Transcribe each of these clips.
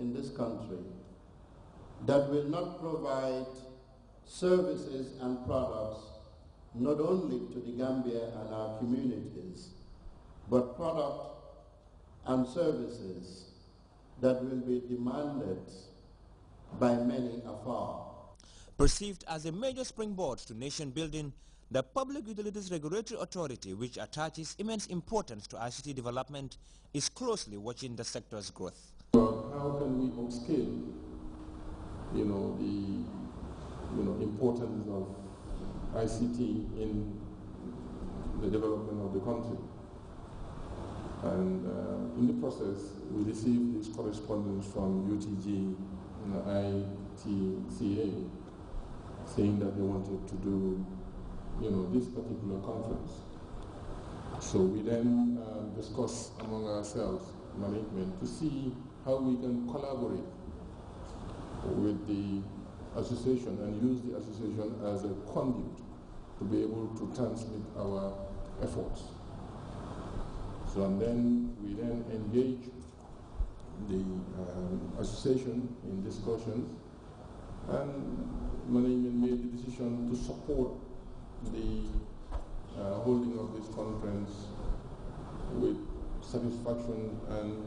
in this country that will not provide services and products not only to the Gambia and our communities, but product and services that will be demanded by many afar. Perceived as a major springboard to nation building, the Public Utilities Regulatory Authority, which attaches immense importance to ICT development, is closely watching the sector's growth. How can we upscale, the importance of ICT in the development of the country? And in the process, we received this correspondence from UTG and ITCA saying that they wanted to do, this particular conference. So we then discussed among ourselves, management, to see how we can collaborate with the association and use the association as a conduit to be able to transmit our efforts. So and then we then engage the association in discussions, and management made the decision to support the holding of this conference with satisfaction and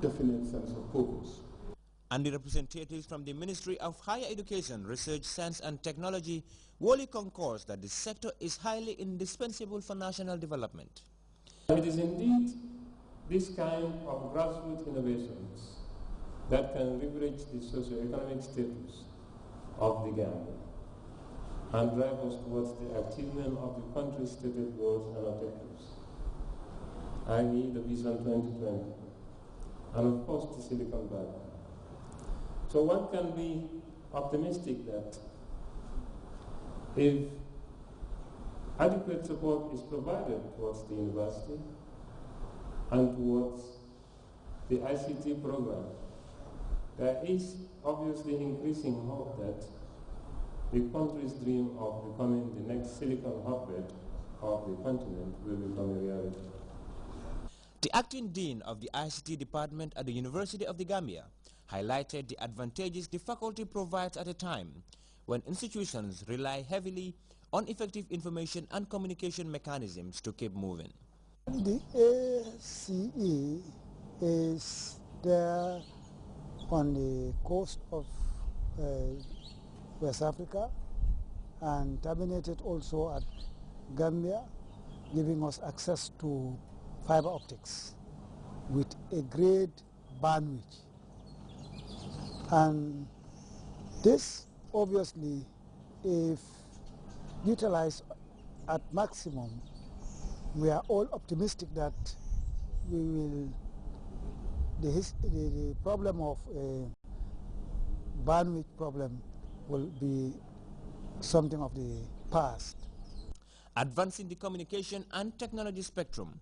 definite sense of purpose. And the representatives from the Ministry of Higher Education, Research, Science and Technology wholly concurs that the sector is highly indispensable for national development. It is indeed this kind of grassroots innovations that can leverage the socio-economic status of the Gambia and drive us towards the achievement of the country's stated goals and objectives, i.e. the Vision 2020, and of course the Silicon Valley. So one can be optimistic that if adequate support is provided towards the university and towards the ICT program, there is obviously increasing hope that the country's dream of becoming the next Silicon hotbed of the continent will become a reality. The acting dean of the ICT department at the University of the Gambia highlighted the advantages the faculty provides at a time when institutions rely heavily on effective information and communication mechanisms to keep moving. The ACE is there on the coast of West Africa and terminated also at Gambia, giving us access to fiber optics with a great bandwidth. And this obviously, if utilized at maximum, we are all optimistic that we will, the problem of bandwidth problem will be something of the past. Advancing the communication and technology spectrum,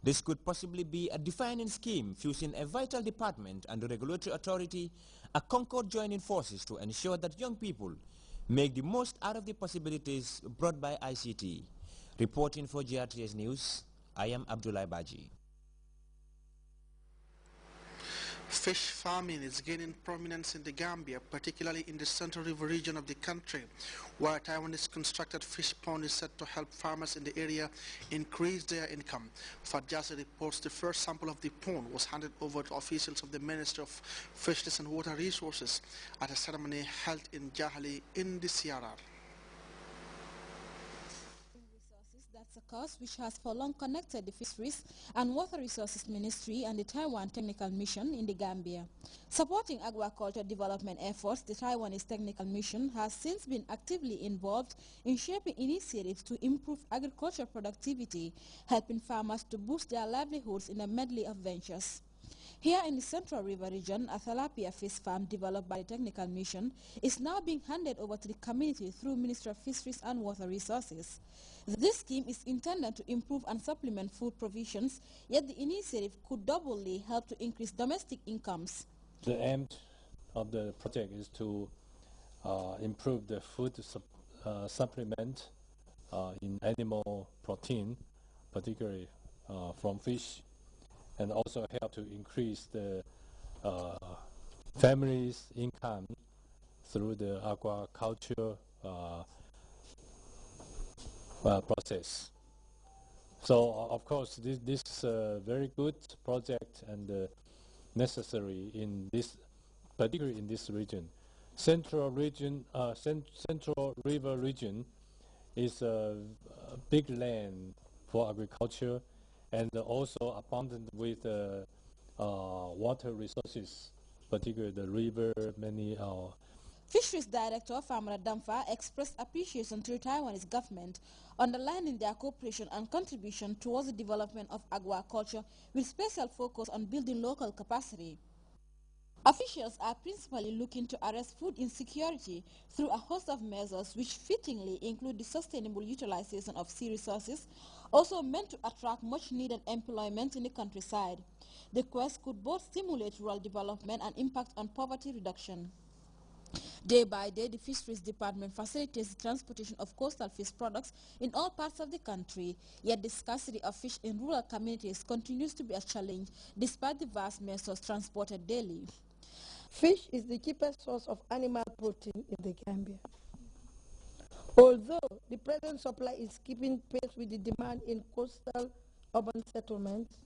this could possibly be a defining scheme fusing a vital department and the regulatory authority, a concord joining forces to ensure that young people make the most out of the possibilities brought by ICT. Reporting for Grts News, I am Abdullah Baji. Fish farming is gaining prominence in the Gambia, particularly in the Central River region of the country, where a Taiwanese constructed fish pond is said to help farmers in the area increase their income. Fadjasi reports the first sample of the pond was handed over to officials of the Ministry of Fisheries and Water Resources at a ceremony held in Jahali in the CRR. That's a cause which has for long connected the Fisheries and Water Resources Ministry and the Taiwan Technical Mission in the Gambia. Supporting agriculture development efforts, the Taiwanese Technical Mission has since been actively involved in shaping initiatives to improve agricultural productivity, helping farmers to boost their livelihoods in a medley of ventures. Here in the Central River region, a tilapia fish farm developed by the Technical Mission is now being handed over to the community through Ministry of Fisheries and Water Resources. This scheme is intended to improve and supplement food provisions, yet the initiative could doubly help to increase domestic incomes. The aim of the project is to improve the food supplement in animal protein, particularly from fish, and also help to increase the family's income through the aquaculture process. So of course this is a very good project and necessary in this, particularly in this region. Central River region is a big land for agriculture and also abundant with water resources, particularly the river, many Fisheries Director Famara Damfa expressed appreciation to the Taiwanese government, underlining their cooperation and contribution towards the development of aquaculture with special focus on building local capacity. Officials are principally looking to arrest food insecurity through a host of measures which fittingly include the sustainable utilization of sea resources, also meant to attract much-needed employment in the countryside. The quest could both stimulate rural development and impact on poverty reduction. Day by day, the Fisheries Department facilitates the transportation of coastal fish products in all parts of the country, yet the scarcity of fish in rural communities continues to be a challenge despite the vast measures transported daily. Fish is the cheapest source of animal protein in the Gambia. Although the present supply is keeping pace with the demand in coastal urban settlements,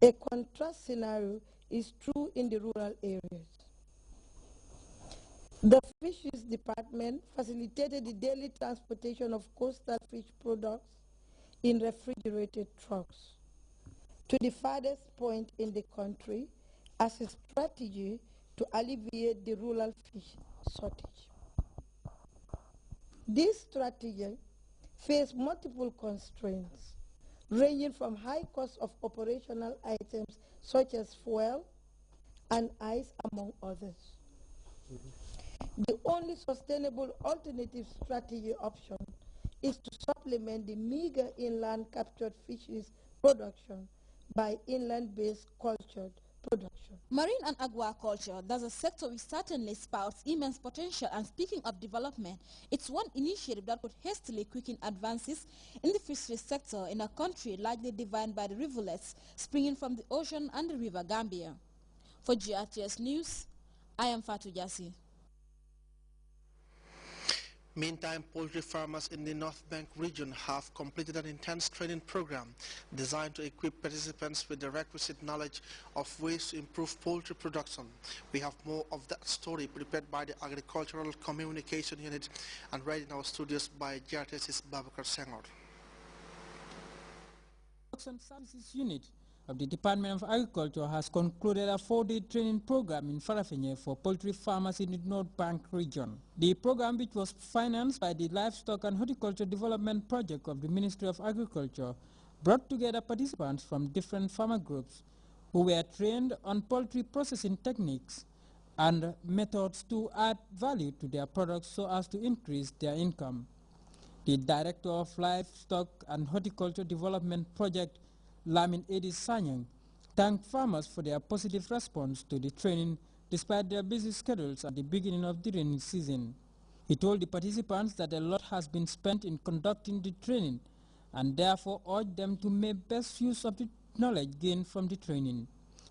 a contrast scenario is true in the rural areas. The Fisheries Department facilitated the daily transportation of coastal fish products in refrigerated trucks to the farthest point in the country as a strategy to alleviate the rural fish shortage. This strategy faced multiple constraints, ranging from high cost of operational items such as fuel and ice, among others. The only sustainable alternative strategy option is to supplement the meager inland captured fisheries production by inland-based cultured production. Marine and aquaculture, that's a sector which certainly spouts immense potential, and speaking of development, it's one initiative that could hastily quicken advances in the fisheries sector in a country largely defined by the rivulets springing from the ocean and the river Gambia. For GRTS News, I am Fatou Jassi. Meantime, poultry farmers in the North Bank region have completed an intense training program designed to equip participants with the requisite knowledge of ways to improve poultry production. We have more of that story prepared by the Agricultural Communication Unit and read in our studios by GRTS's Babakar Senghor. Production Services Unit of the Department of Agriculture has concluded a 4-day training program in Farafenye for poultry farmers in the North Bank region. The program, which was financed by the Livestock and Horticulture Development Project of the Ministry of Agriculture, brought together participants from different farmer groups who were trained on poultry processing techniques and methods to add value to their products so as to increase their income. The Director of Livestock and Horticulture Development Project, Lamin Edis Sanyang, thanked farmers for their positive response to the training despite their busy schedules at the beginning of the rainy season. He told the participants that a lot has been spent in conducting the training and therefore urged them to make best use of the knowledge gained from the training.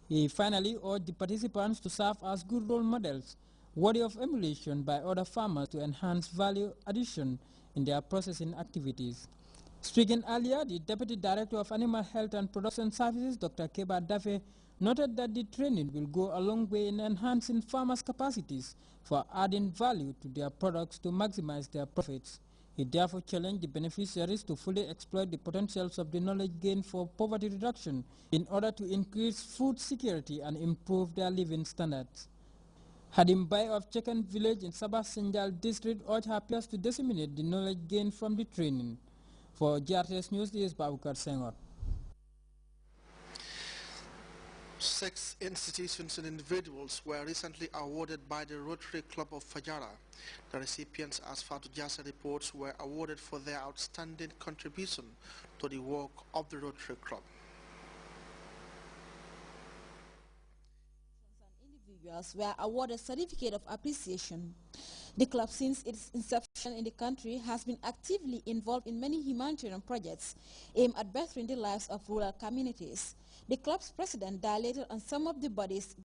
He finally urged the participants to serve as good role models, worthy of emulation by other farmers to enhance value addition in their processing activities. Speaking earlier, the Deputy Director of Animal Health and Production Services, Dr. Keba Dafe, noted that the training will go a long way in enhancing farmers' capacities for adding value to their products to maximize their profits. He therefore challenged the beneficiaries to fully exploit the potentials of the knowledge gained for poverty reduction in order to increase food security and improve their living standards. Hadim Bai of Chekan village in Sabah Senjal district urged her peers to disseminate the knowledge gained from the training. For GRTS News, this is Babakar Senghor. 6 institutions and individuals were recently awarded by the Rotary Club of Fajara. The recipients, as Fatou Jasa reports, were awarded for their outstanding contribution to the work of the Rotary Club. Individuals were awarded Certificate of Appreciation. The club, since its inception in the country, has been actively involved in many humanitarian projects aimed at bettering the lives of rural communities. The club's president dilated on some of the body's